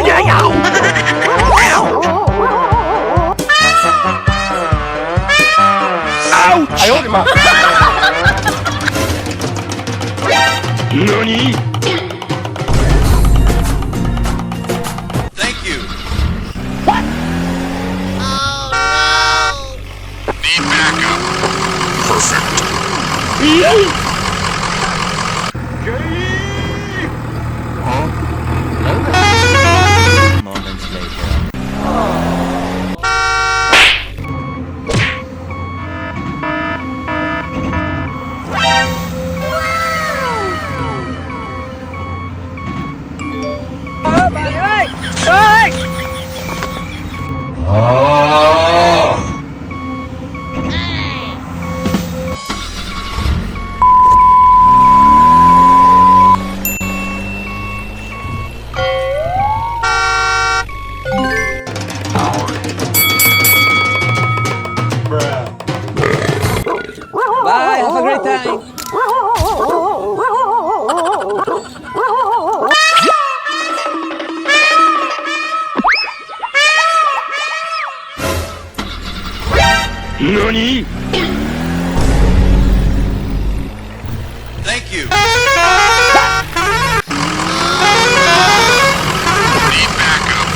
Oh yeah, yeah. Ouch! 哎呦我的妈何 Thank you. Need backup. Perfect. Moments later. Bye, have a great time. Nani? Thank you. Need backup.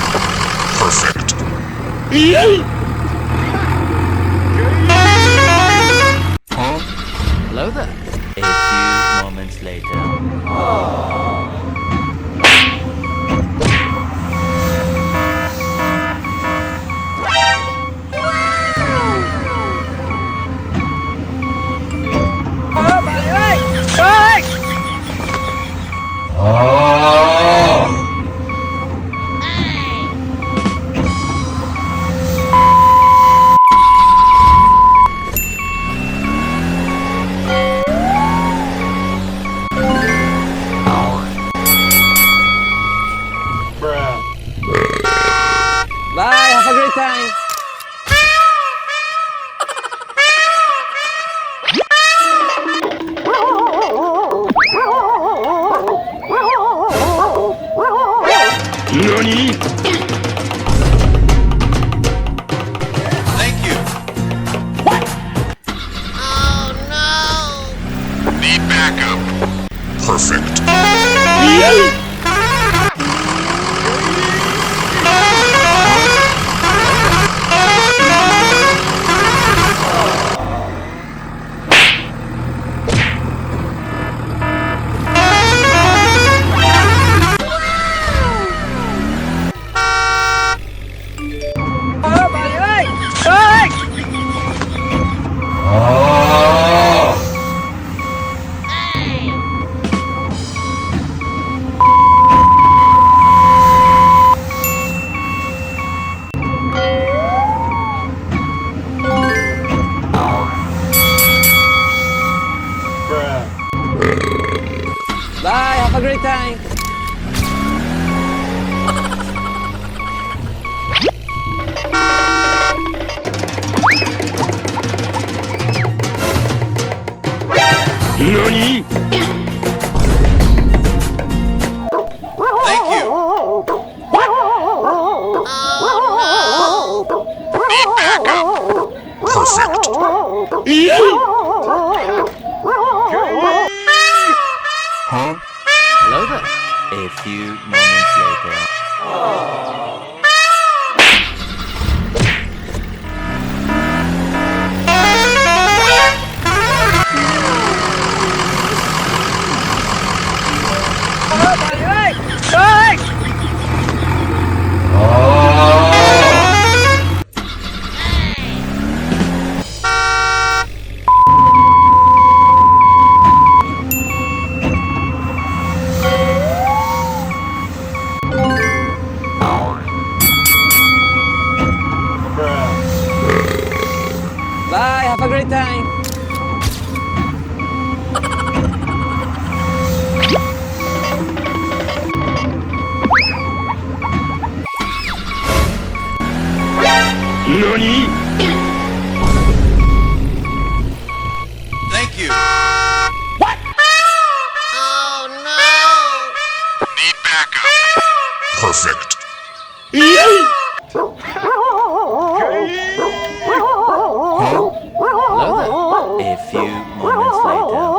Perfect. Hello there. A few moments later. Bye, have a great time. Nani? Thank you. Need backup. Perfect. Bye, have a great time. Nani? Thank you. Need backup. Perfect. Huh? Hello there. A few moments later. Bye, have a great time. Nani? Thank you. Need backup. Perfect. Hello there. A few moments later.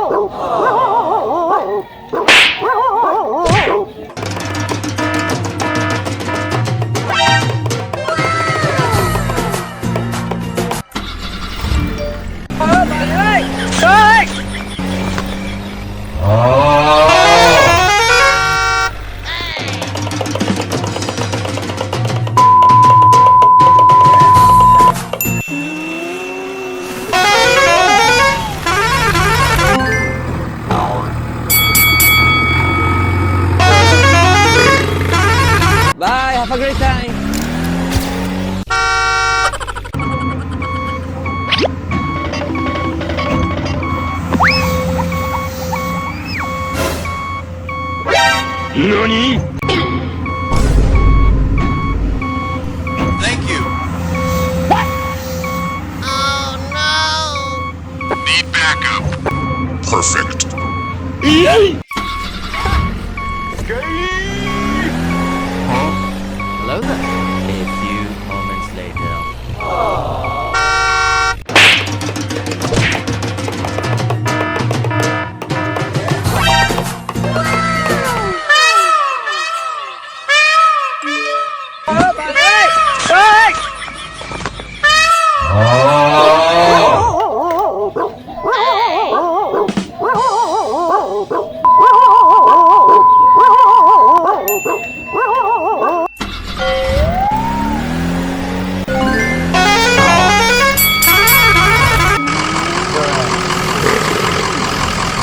Bye, have a great time. Thank you. Need backup. Perfect. Hello there. A few moments later.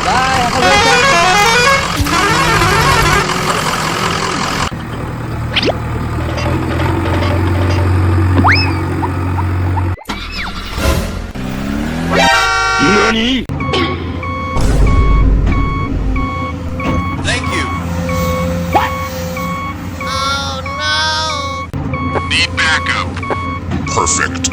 Bye, have a great time. Thank you. Need backup. Perfect.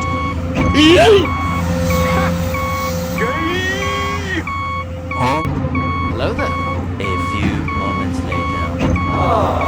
Hello there. A few moments later.